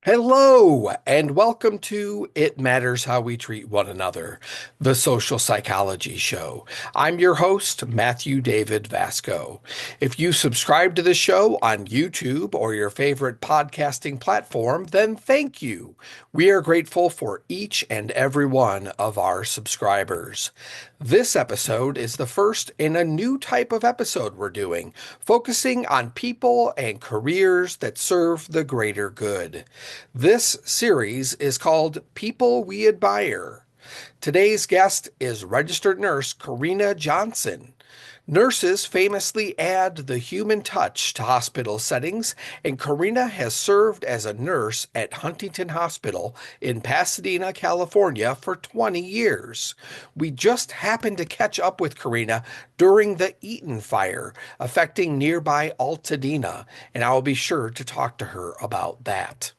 Hello, and welcome to It Matters How We Treat One Another, the social psychology show. I'm your host, Matthew David Vasco. If you subscribe to the show on YouTube or your favorite podcasting platform, then thank you. We are grateful for each and every one of our subscribers. This episode is the first in a new type of episode we're doing, focusing on people and careers that serve the greater good. This series is called People We Admire. Today's guest is registered nurse Karina Johnson. Nurses famously add the human touch to hospital settings, and Karina has served as a nurse at Huntington Hospital in Pasadena, California for 20 years. We just happened to catch up with Karina during the Eaton fire affecting nearby Altadena, and I will be sure to talk to her about that.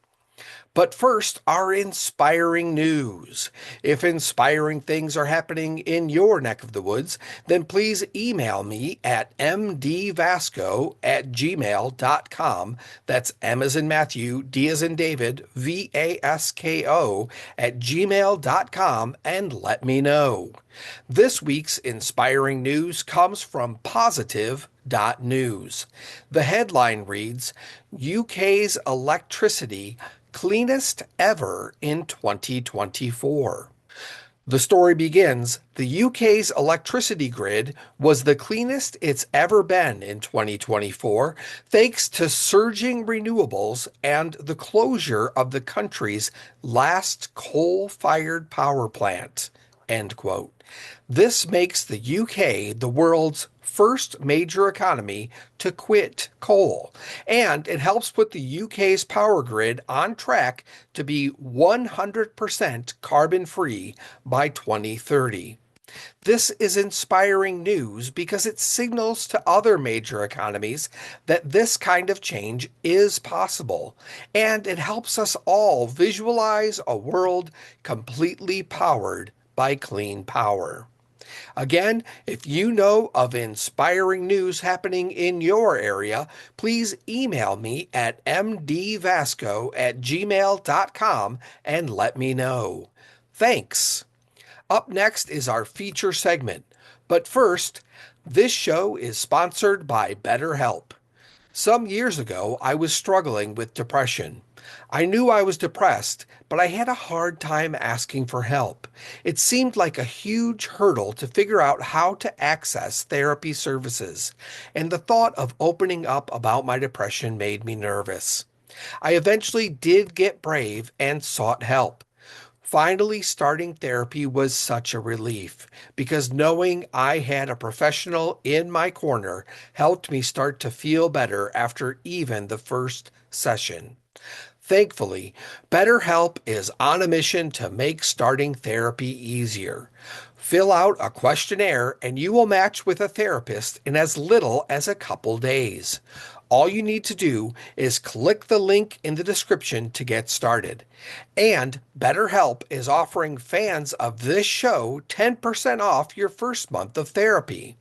But first, our inspiring news. If inspiring things are happening in your neck of the woods, then please email me at mdvasco@gmail.com. That's M as in Matthew, D as in David, VASKO at gmail.com and let me know. This week's inspiring news comes from positive.news. The headline reads, UK's electricity cleanest ever in 2024. The story begins, the UK's electricity grid was the cleanest it's ever been in 2024, thanks to surging renewables and the closure of the country's last coal-fired power plant. End quote. This makes the UK the world's first major economy to quit coal, and it helps put the UK's power grid on track to be 100% carbon free by 2030. This is inspiring news because it signals to other major economies that this kind of change is possible, and it helps us all visualize a world completely powered by clean power. Again, if you know of inspiring news happening in your area, please email me at mdvasco@gmail.com and let me know. Thanks. Up next is our feature segment. But first, this show is sponsored by BetterHelp. Some years ago, I was struggling with depression. I knew I was depressed, but I had a hard time asking for help. It seemed like a huge hurdle to figure out how to access therapy services, and the thought of opening up about my depression made me nervous. I eventually did get brave and sought help. Finally, starting therapy was such a relief because knowing I had a professional in my corner helped me start to feel better after even the first session. Thankfully, BetterHelp is on a mission to make starting therapy easier. Fill out a questionnaire and you will match with a therapist in as little as a couple days. All you need to do is click the link in the description to get started. And BetterHelp is offering fans of this show 10% off your first month of therapy.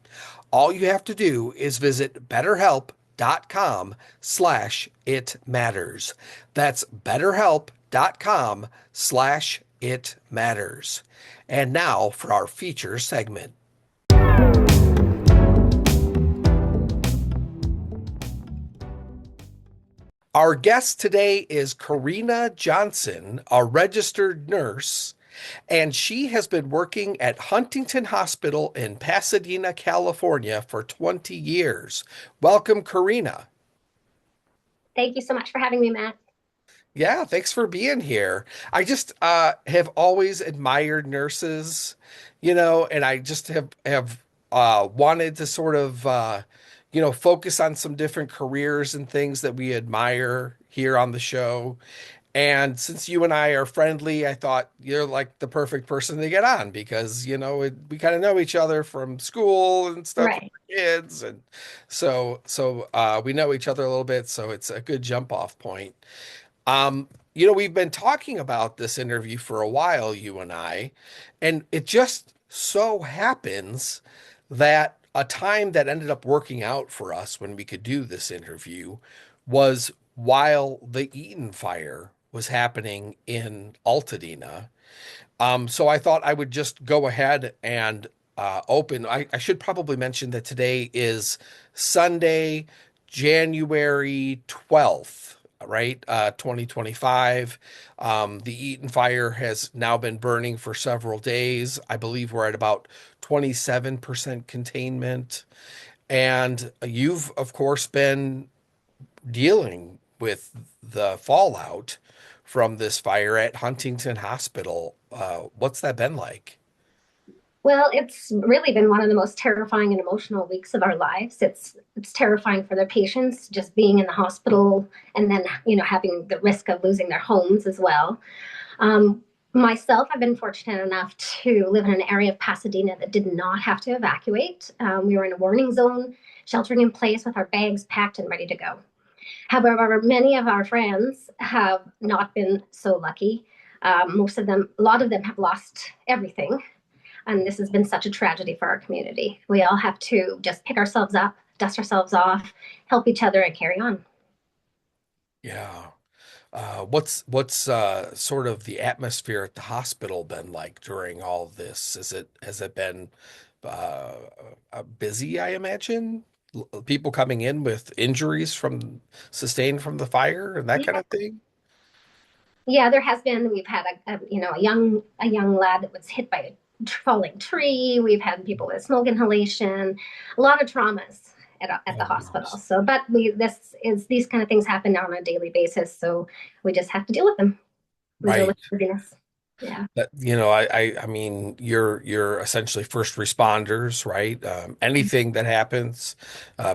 All you have to do is visit betterhelp.com/itmatters. That's betterhelp.com/itmatters. And now for our feature segment. Our guest today is Karina Johnson, a registered nurse, and she has been working at Huntington Hospital in Pasadena, California for 20 years. Welcome, Karina. Thank you so much for having me, Matt. Yeah, thanks for being here. I just have always admired nurses, and I just have wanted to sort of focus on some different careers and things that we admire here on the show. And since you and I are friendly, I thought you're like the perfect person to get on because, we kind of know each other from school and stuff with Right. the kids. And we know each other a little bit, so it's a good jump off point. We've been talking about this interview for a while, you and I, and it just so happens that a time that ended up working out for us when we could do this interview was while the Eaton fire was happening in Altadena. So I thought I would just go ahead and open. I should probably mention that today is Sunday, January 12th, right? 2025. The Eaton fire has now been burning for several days. I believe we're at about 27% containment. And you've, of course, been dealing with the fallout from this fire at Huntington Hospital. What's that been like? Well, it's really been one of the most terrifying and emotional weeks of our lives. It's terrifying for the patients just being in the hospital and then having the risk of losing their homes as well. Myself, I've been fortunate enough to live in an area of Pasadena that did not have to evacuate. We were in a warning zone, sheltering in place with our bags packed and ready to go. However, many of our friends have not been so lucky. Most of them, a lot of them have lost everything. And this has been such a tragedy for our community. We all have to just pick ourselves up, dust ourselves off, help each other, and carry on. Yeah. What's sort of the atmosphere at the hospital been like during all this? Has it been uh, busy, I imagine? People coming in with injuries from sustained from the fire and that kind Yeah, of thing? yeah, there has been. We've had a young lad that was hit by a falling tree. We've had people with smoke inhalation, a lot of traumas at the Oh, hospital. goodness. So, but these kind of things happen on a daily basis. So we just have to deal with them. We deal Right. with busyness. Yeah. That, I mean, you're essentially first responders, right? Anything that happens,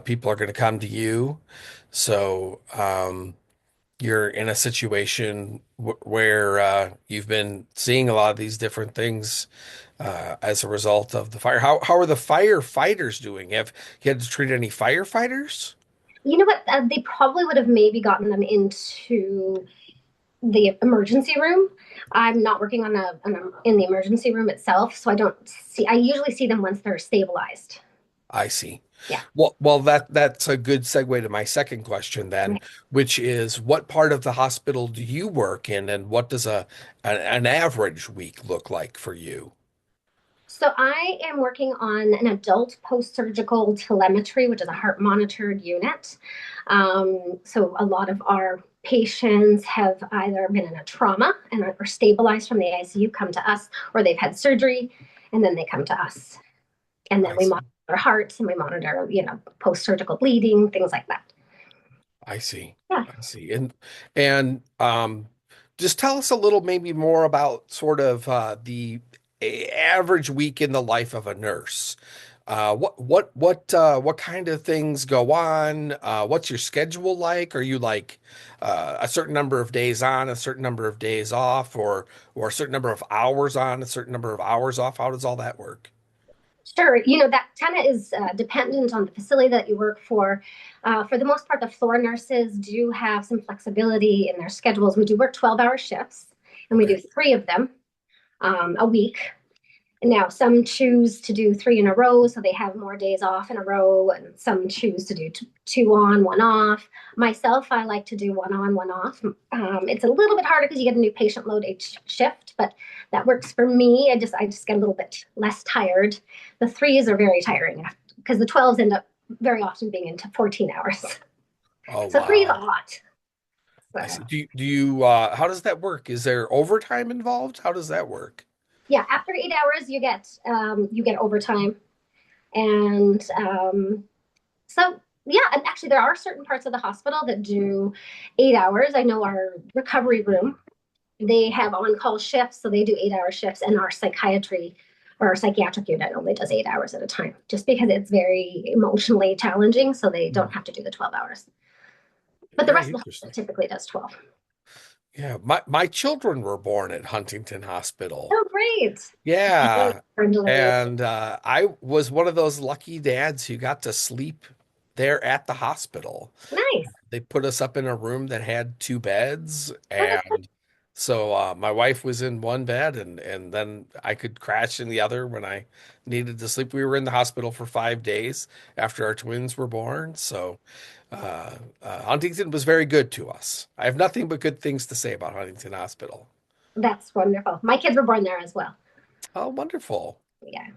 people are going to come to you. So, you're in a situation w where you've been seeing a lot of these different things as a result of the fire. How are the firefighters doing? Have you had to treat any firefighters? You know what? They probably would have maybe gotten them into the emergency room. I'm not working in the emergency room itself, so I don't see. I usually see them once they're stabilized. I see. Yeah. Well, that's a good segue to my second question then, which is what part of the hospital do you work in, and what does an average week look like for you? So I am working on an adult post-surgical telemetry, which is a heart monitored unit. So a lot of our patients have either been in a trauma and are stabilized from the ICU, come to us, or they've had surgery, and then they come to us. And then I we monitor see. their hearts and we monitor, post-surgical bleeding, things like that. I see. Yeah. I see. And just tell us a little maybe more about sort of the average week in the life of a nurse. What kind of things go on? What's your schedule like? Are you like a certain number of days on, a certain number of days off, or a certain number of hours on, a certain number of hours off? How does all that work? Sure. That kind of is dependent on the facility that you work for. For the most part, the floor nurses do have some flexibility in their schedules. We do work 12-hour shifts, and we do Okay. three of them a week. Now, some choose to do three in a row, so they have more days off in a row, and some choose to do two on, one off. Myself, I like to do one on, one off. It's a little bit harder because you get a new patient load each shift, but that works for me. I just get a little bit less tired. The threes are very tiring because the 12s end up very often being into 14 hours. Oh, So three is a wow. lot. I So, see. Do you how does that work? Is there overtime involved? How does that work? yeah, after 8 hours, you get overtime, and so yeah, and actually there are certain parts of the hospital that do 8 hours. I know our recovery room, they have on-call shifts, so they do 8 hour shifts, and our psychiatry or our psychiatric unit only does 8 hours at a time, just because it's very emotionally challenging, so they don't have to do the 12 hours. But the Very rest of the hospital interesting. typically does 12. Yeah, my children were born at Huntington Hospital. Oh, great. Yeah, For delivery. and I was one of those lucky dads who got to sleep there at the hospital. Nice. They put us up in a room that had two beds, Oh, that's and So my wife was in one bed, and then I could crash in the other when I needed to sleep. We were in the hospital for 5 days after our twins were born. So Huntington was very good to us. I have nothing but good things to say about Huntington Hospital. That's wonderful. My kids were born there as well. Oh, wonderful. Yeah.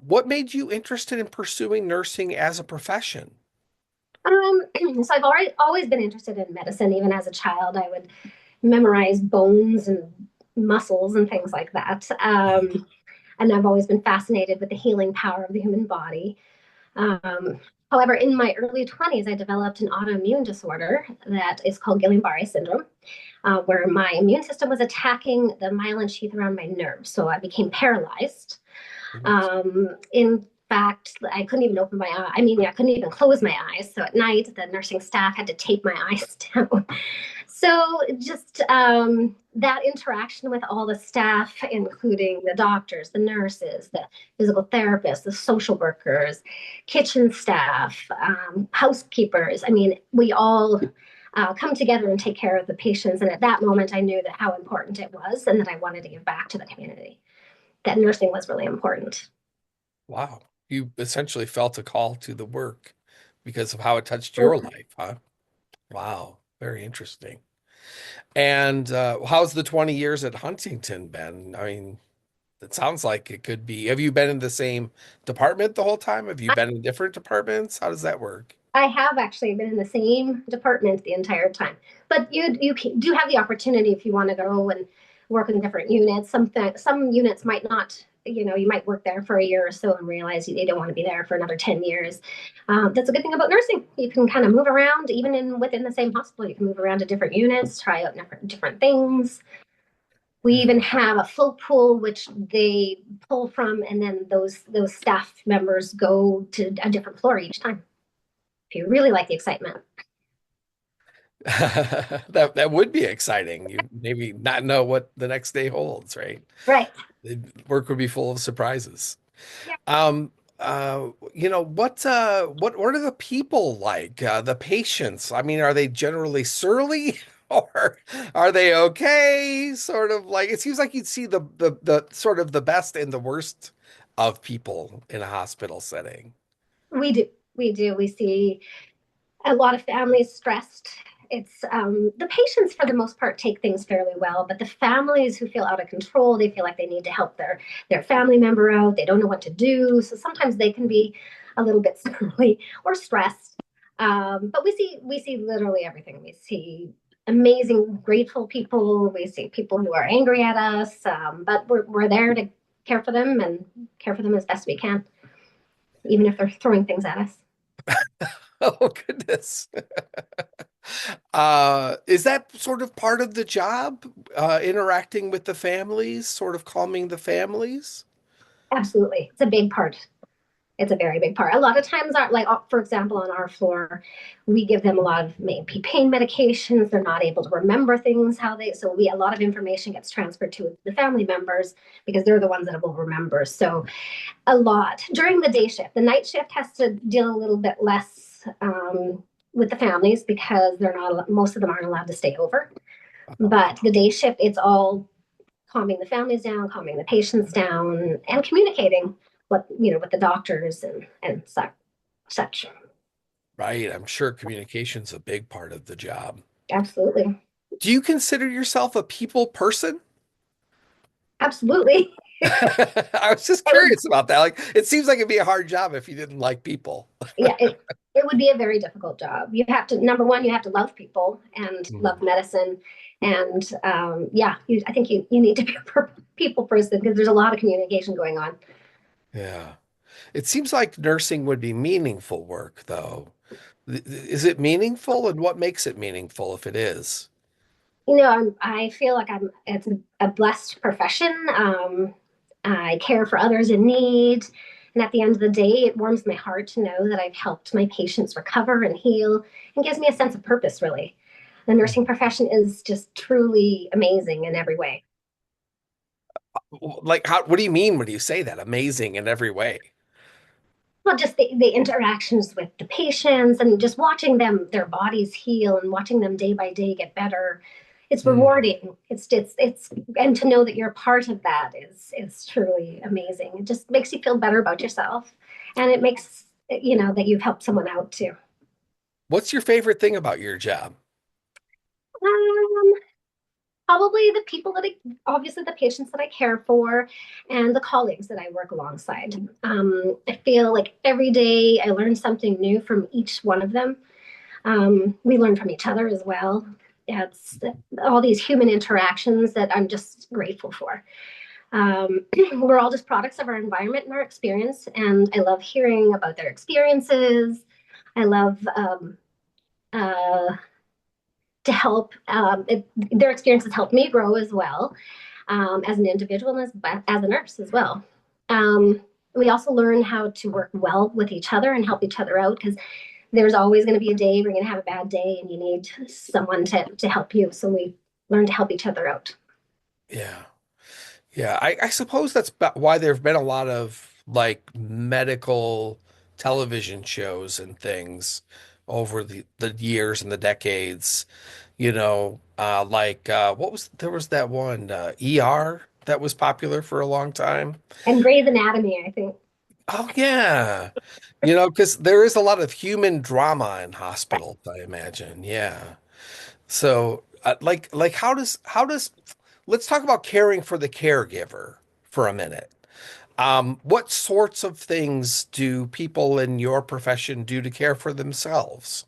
What made you interested in pursuing nursing as a profession? So I've always been interested in medicine. Even as a child, I would memorize bones and muscles and things like that. And I've always been fascinated with the healing power of the human body. Um, However, in my early 20s, I developed an autoimmune disorder that is called Guillain-Barré syndrome, where my immune system was attacking the myelin sheath around my nerves. So I became paralyzed. In fact, I couldn't even open my eye. I mean, I couldn't even close my eyes. So at night, the nursing staff had to tape my eyes down. So just that interaction with all the staff, including the doctors, the nurses, the physical therapists, the social workers, kitchen staff, housekeepers. I mean, we all come together and take care of the patients. And at that moment, I knew that how important it was and that I wanted to give back to the community. That nursing was really important. Wow. You essentially felt a call to the work because of how it touched your Oh, life, huh? Wow. Very interesting. And how's the 20 years at Huntington been? I mean, it sounds like it could be. Have you been in the same department the whole time? Have you been in different departments? How does that work? I have actually been in the same department the entire time, but you do have the opportunity if you want to go and work in different units. Some units might not. You know, you might work there for a year or so and realize you don't want to be there for another 10 years. That's a good thing about nursing. You can kind of move around, even within the same hospital. You can move around to different units, try out different things. We Yeah. even have a float pool which they pull from, and then those staff members go to a different floor each time. If you really like the excitement. That would be exciting. You maybe not know what the next day holds, right? Right. The work would be full of surprises. Yeah. Um, what are the people like? The patients? I mean, are they generally surly or are they okay? Sort of like it seems like you'd see the sort of the best and the worst of people in a hospital setting. We do. We do. We see a lot of families stressed. It's the patients, for the most part, take things fairly well, but the families who feel out of control, they feel like they need to help their family member out. They don't know what to do, so sometimes they can be a little bit surly or stressed. But we see literally everything. We see amazing, grateful people. We see people who are angry at us, but we're there to care for them and care for them as best we can, even if they're throwing things at us. Oh goodness. Is that sort of part of the job? Interacting with the families, sort of calming the families? Absolutely, it's a big part. It's a very big part. A lot of times, for example, on our floor, we give them a lot of maybe pain medications. They're not able to remember things so a lot of information gets transferred to the family members because they're the ones that will remember. So a lot during the day shift. The night shift has to deal a little bit less with the families because most of them aren't allowed to stay over. But the day shift, it's all calming the families down, calming the patients down, and communicating with the doctors and such. Right. I'm sure communication's a big part of the job. Absolutely, Do you consider yourself a people person? absolutely. I was just It would, curious about that. Like, it seems like it'd be a hard job if you didn't like people. yeah, it would be a very difficult job. You have to number one, you have to love people and love Mhm. medicine, and yeah, I think you need to be a people person because there's a lot of communication going on. Yeah. It seems like nursing would be meaningful work, though. Is it meaningful, and what makes it meaningful if it is? I feel like it's a blessed profession. I care for others in need. And at the end of the day, it warms my heart to know that I've helped my patients recover and heal and gives me a sense of purpose, really. The nursing profession is just truly amazing in every way. Like, what do you mean when you say that? Amazing in every way. Well, just the interactions with the patients and just watching them, their bodies heal and watching them day by day get better. it's Mm. rewarding. It's and to know that you're a part of that is truly amazing. It just makes you feel better about yourself, and it makes that you've helped someone out too. What's your favorite thing about your job? Um, Probably the people that obviously the patients that I care for, and the colleagues that I work alongside. I feel like every day I learn something new from each one of them. We learn from each other as well. It's all these human interactions that I'm just grateful for. We're all just products of our environment and our experience, and I love hearing about their experiences. I love uh, to help. Their experiences help me grow as well, as an individual and as a nurse as well. Um, we also learn how to work well with each other and help each other out because there's always going to be a day where you're going to have a bad day and you need someone to help you. So we learn to help each other out. Yeah. Yeah, I suppose that's why there have been a lot of like medical television shows and things over the years and the decades. What was there was that one ER that was popular for a long time. And Grey's Anatomy, I think. Oh yeah. Because there is a lot of human drama in hospitals, I imagine. Yeah. So, how does let's talk about caring for the caregiver for a minute. What sorts of things do people in your profession do to care for themselves?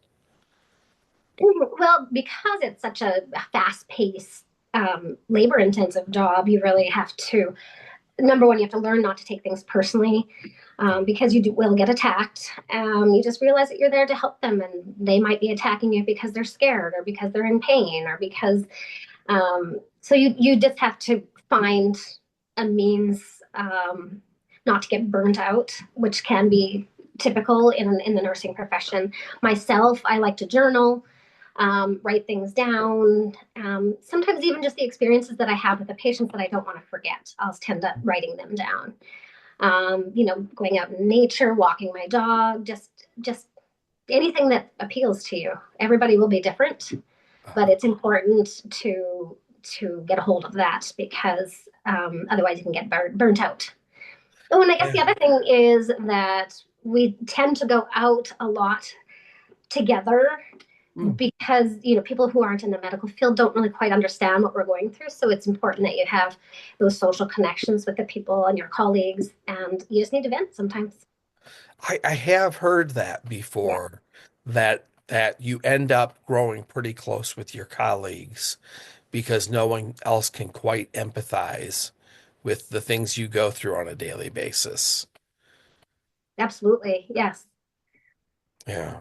Well, because it's such a fast paced, labor intensive job, you really have to, number one, you have to learn not to take things personally, because will get attacked. You just realize that you're there to help them, and they might be attacking you because they're scared or because they're in pain or because so you just have to find a means, not to get burnt out, which can be typical in the nursing profession. Myself, I like to journal, write things down. Sometimes even just the experiences that I have with the patients that I don't want to forget, I'll tend up writing them down. Going out in nature, walking my dog, just anything that appeals to you. Everybody will be different, but it's important to get a hold of that because otherwise you can get burnt out. Oh, and I guess the Yeah. other thing is that we tend to go out a lot together Mm. because people who aren't in the medical field don't really quite understand what we're going through, so it's important that you have those social connections with the people and your colleagues, and you just need to vent sometimes. I have heard that Yeah, before, that you end up growing pretty close with your colleagues because no one else can quite empathize with the things you go through on a daily basis. absolutely, yes. Yeah.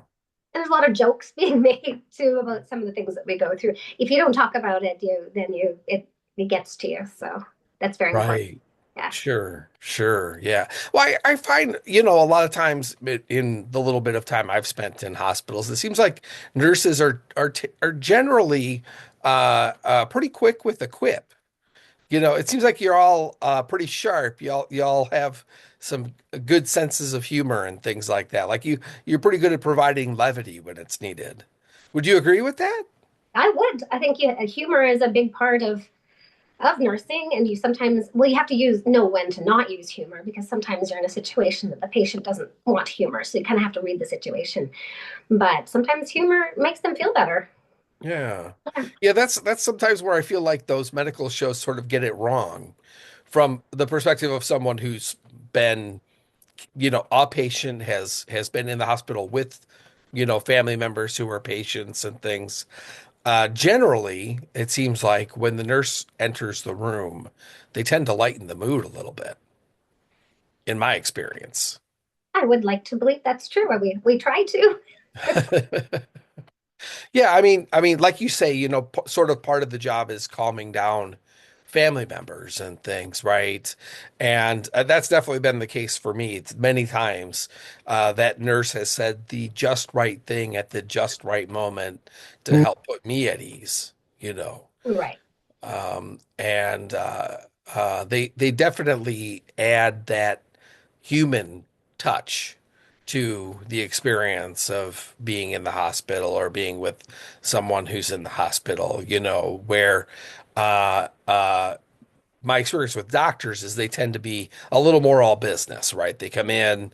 And there's a lot of jokes being made too about some of the things that we go through. If you don't talk about it, it gets to you. So that's very important. Right. Yeah, Sure, sure. Yeah. Well, I find, a lot of times in the little bit of time I've spent in hospitals, it seems like nurses are generally pretty quick with a quip. It seems like you're all pretty sharp. Y'all have some good senses of humor and things like that. Like you're pretty good at providing levity when it's needed. Would you agree with that? I would. I think humor is a big part of nursing, and you sometimes you have to know when to not use humor because sometimes you're in a situation that the patient doesn't want humor, so you kind of have to read the situation. But sometimes humor makes them feel better. Yeah. Yeah, that's sometimes where I feel like those medical shows sort of get it wrong from the perspective of someone who's been, a patient has been in the hospital with, family members who are patients and things. Generally, it seems like when the nurse enters the room, they tend to lighten the mood a little bit, in my experience. I would like to believe that's true. We try to. Yeah, I mean, like you say, sort of part of the job is calming down family members and things, right? And that's definitely been the case for me. It's many times that nurse has said the just right thing at the just right moment to help put me at ease, you know. Right. And they definitely add that human touch to the experience of being in the hospital or being with someone who's in the hospital, where uh, uh, my experience with doctors is they tend to be a little more all business, right? They come in,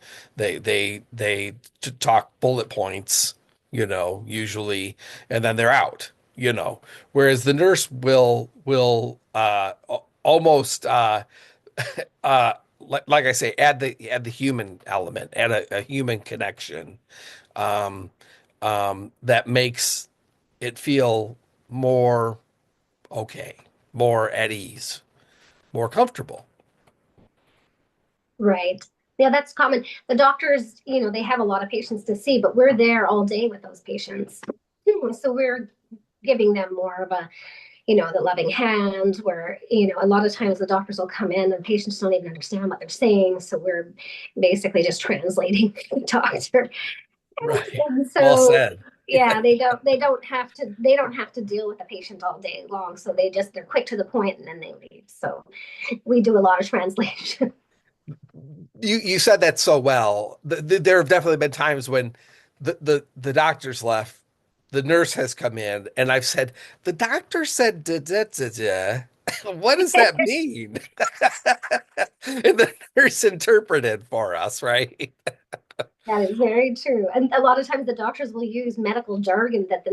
talk bullet points, usually, and then they're out, Whereas the nurse will almost like I say, add the human element, add a human connection, um, that makes it feel more okay, more at ease, more comfortable. Right. Yeah, that's common. The doctors, they have a lot of patients to see, but we're there all day with those patients. So we're giving them more of a, the loving hand where, a lot of times the doctors will come in and patients don't even understand what they're saying. So we're basically just translating for the doctor. Right. And Well so said. yeah, they don't have to deal with the patient all day long. So they're quick to the point and then they leave. So we do a lot of translation. You said that so well. There have definitely been times when the doctor's left, the nurse has come in, and I've said, the doctor said da da da da. What does that mean? And the nurse interpreted for us, right? That is very true. And a lot of times the doctors will use medical jargon that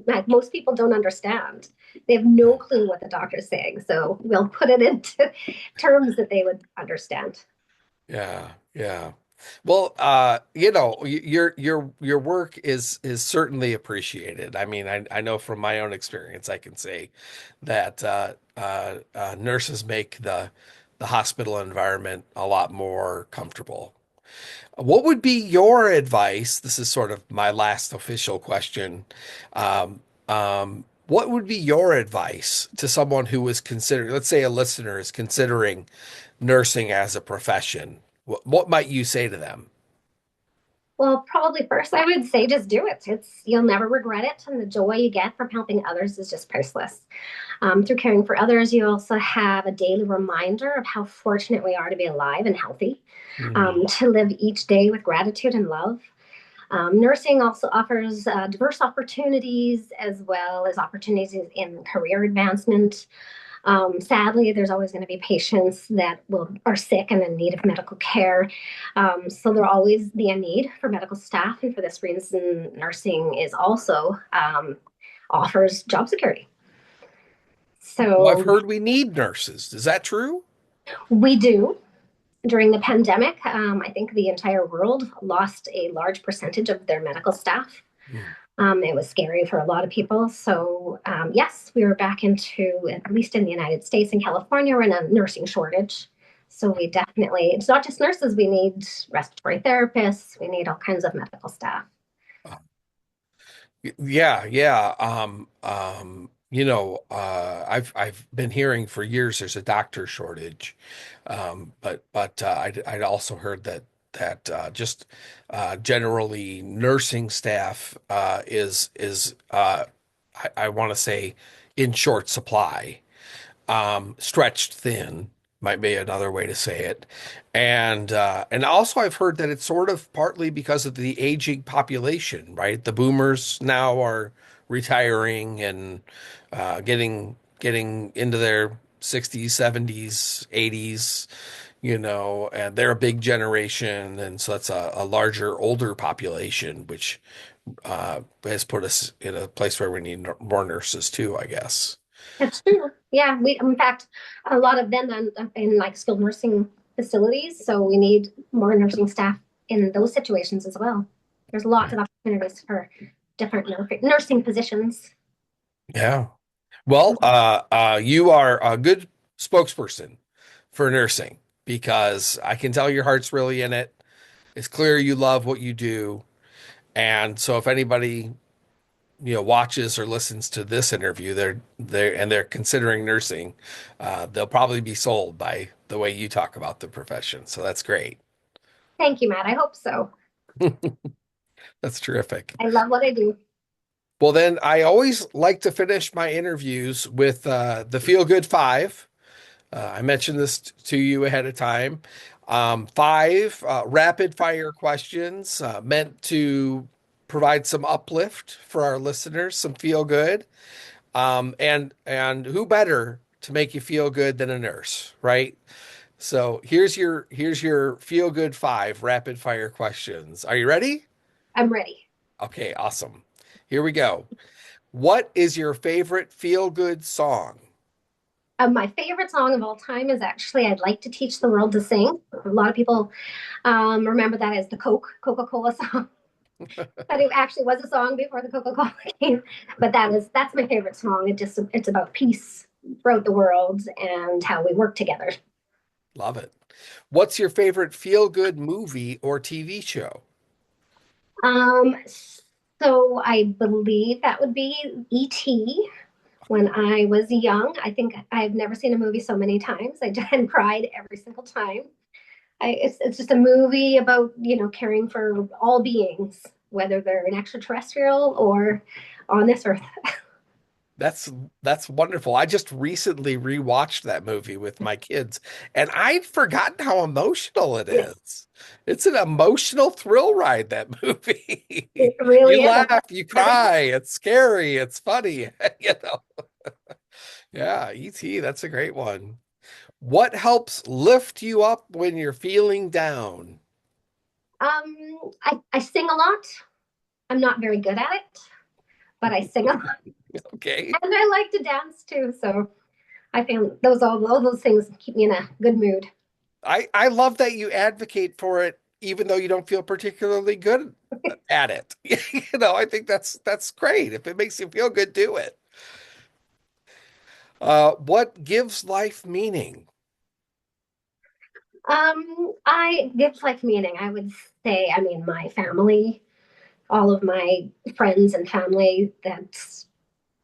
like most people don't understand. They have no clue what the doctor's saying. So we'll put it into terms that they would understand. Yeah, yeah. Well, your work is certainly appreciated. I mean, I know from my own experience, I can say that nurses make the hospital environment a lot more comfortable. What would be your advice? This is sort of my last official question. What would be your advice to someone who is considering, let's say a listener is considering nursing as a profession? What might you say to them? Well, probably first I would say just do it. You'll never regret it, and the joy you get from helping others is just priceless. Through caring for others, you also have a daily reminder of how fortunate we are to be alive and healthy, Hmm. to live each day with gratitude and love. Nursing also offers diverse opportunities as well as opportunities in career advancement. Sadly, there's always going to be patients that are sick and in need of medical care. So there'll always be a need for medical staff, and for this reason, nursing is also offers job security. Well, I've So heard we need nurses. Is that true? we do. During the pandemic, I think the entire world lost a large percentage of their medical staff. Hmm. It was scary for a lot of people. So, yes, we were back into, at least in the United States and California, we're in a nursing shortage. So, we definitely, it's not just nurses, we need respiratory therapists, we need all kinds of medical staff. Yeah, yeah. I've been hearing for years there's a doctor shortage. But I'd also heard that just generally nursing staff is I want to say in short supply, stretched thin might be another way to say it. And also I've heard that it's sort of partly because of the aging population, right? The boomers now are retiring and getting into their 60s, 70s, 80s, and they're a big generation, and so that's a larger, older population, which has put us in a place where we need more nurses too, I guess. That's true. Yeah, in fact, a lot of them in like skilled nursing facilities. So, we need more nursing staff in those situations as well. There's lots of opportunities for different nursing positions. Yeah. Well, you are a good spokesperson for nursing because I can tell your heart's really in it. It's clear you love what you do. And so if anybody, watches or listens to this interview, they're considering nursing, they'll probably be sold by the way you talk about the profession. So that's great. Thank you, Matt. I hope so. That's terrific. I love what I do. Well, then I always like to finish my interviews with the Feel Good Five. I mentioned this to you ahead of time. Five rapid fire questions meant to provide some uplift for our listeners, some feel good. And who better to make you feel good than a nurse, right? So here's your feel good five rapid fire questions. Are you ready? I'm ready. Okay, awesome. Here we go. What is your favorite feel good song? My favorite song of all time is actually "I'd Like to Teach the World to Sing." A lot of people remember that as the Coca-Cola song, but it actually was a song before the Coca-Cola came. But that's my favorite song. It's about peace throughout the world and how we work together. Love it. What's your favorite feel good movie or TV show? Um, so I believe that would be E.T. When I was young. I think I've never seen a movie so many times. I just and cried every single time. It's just a movie about caring for all beings, whether they're an extraterrestrial or on this earth. That's that's wonderful. I just recently rewatched that movie with my kids, and I'd forgotten how emotional it is. It's an emotional thrill ride, that movie. It You really is. laugh, you Everything. cry, it's scary, it's funny, you know. Yeah, E.T., that's a great one. What helps lift you up when you're feeling down? I sing a lot. I'm not very good at it, but I sing a lot, Okay. and I like to dance too. So I found all those things keep me in a good mood. I love that you advocate for it even though you don't feel particularly good at it. I think that's great. If it makes you feel good, do it. What gives life meaning? I gives life meaning. I would say, I mean, my family, all of my friends and family,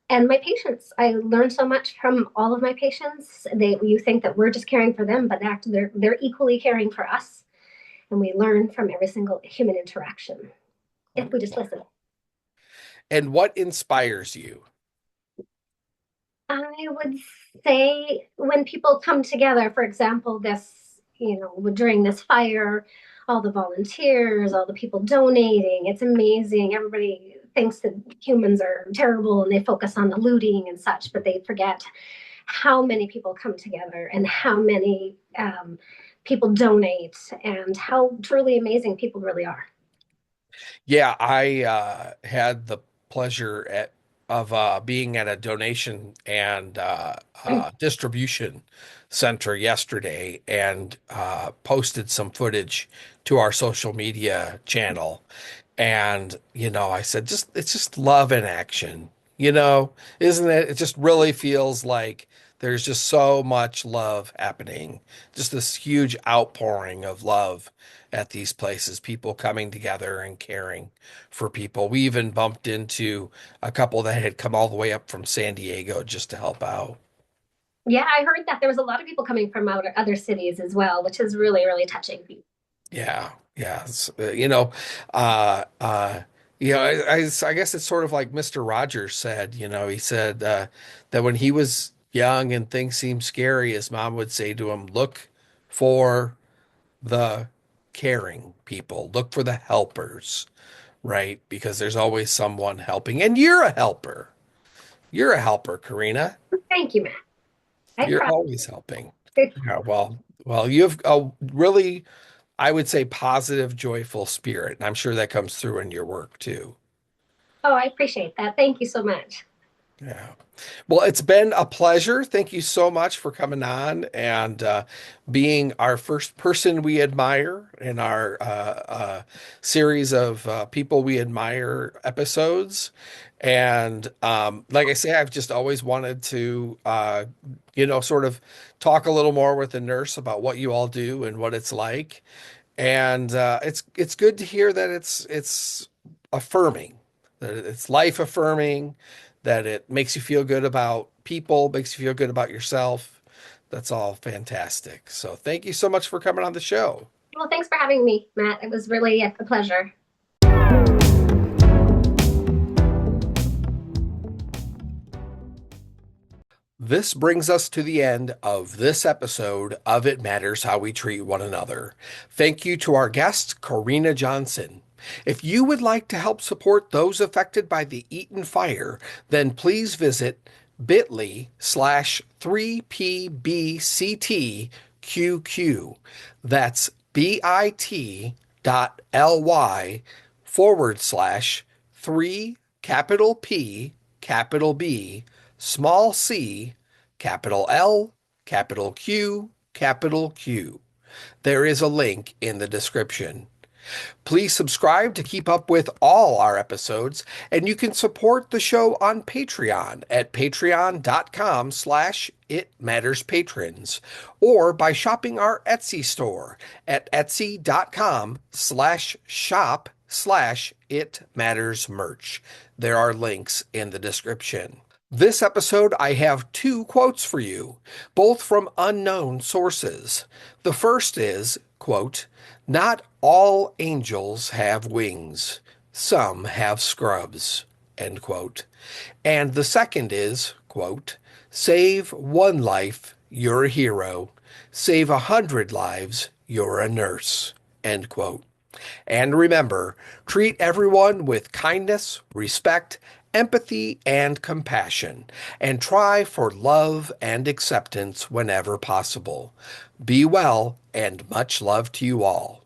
and my patients. I learn so much from all of my patients. You think that we're just caring for them, but actually they're equally caring for us, and we learn from every single human interaction if we just Wonderful. listen. And what inspires you? I would say when people come together, for example, during this fire, all the volunteers, all the people donating, it's amazing. Everybody thinks that humans are terrible and they focus on the looting and such, but they forget how many people come together and how many people donate and how truly amazing people really are. Yeah, I had the pleasure of being at a donation and distribution center yesterday and posted some footage to our social media channel. And, I said, it's just love in action, isn't it? It just really feels like there's just so much love happening, just this huge outpouring of love at these places, people coming together and caring for people. We even bumped into a couple that had come all the way up from San Diego just to help out. Yeah, I heard that there was a lot of people coming from other cities as well, which is really, really touching. Yeah, yeah. Uh, uh, I guess it's sort of like Mr. Rogers said, he said that when he was young and things seemed scary, his mom would say to him, look for the caring people, look for the helpers, right? Because there's always someone helping. And you're a helper. You're a helper, Karina. Thank you, Matt. I You're try. always helping. Yeah, well, you have a really, I would say, positive, joyful spirit. And I'm sure that comes through in your work too. Oh, I appreciate that. Thank you so much. Yeah. Well, it's been a pleasure. Thank you so much for coming on and being our first person we admire in our series of people we admire episodes. And like I say, I've just always wanted to, sort of talk a little more with the nurse about what you all do and what it's like. And it's good to hear that it's affirming, that it's life affirming, that it makes you feel good about people, makes you feel good about yourself. That's all fantastic. So thank you so much for coming on the show. Well, thanks for having me, Matt. It was really a pleasure. This brings us to the end of this episode of It Matters How We Treat One Another. Thank you to our guest, Karina Johnson. If you would like to help support those affected by the Eaton fire, then please visit bit.ly/3pbctqq. That's bit.ly/3 capital P, capital B, small c, capital L, capital Q, capital Q. There is a link in the description. Please subscribe to keep up with all our episodes, and you can support the show on Patreon at patreon.com/itmatterspatrons, or by shopping our Etsy store at etsy.com/shop/itmattersmerch. There are links in the description. This episode, I have two quotes for you, both from unknown sources. The first is, quote, "Not all angels have wings. Some have scrubs," end quote. And the second is, quote, "Save one life, you're a hero. Save 100 lives, you're a nurse," end quote. And remember, treat everyone with kindness, respect, empathy, and compassion, and try for love and acceptance whenever possible. Be well, and much love to you all.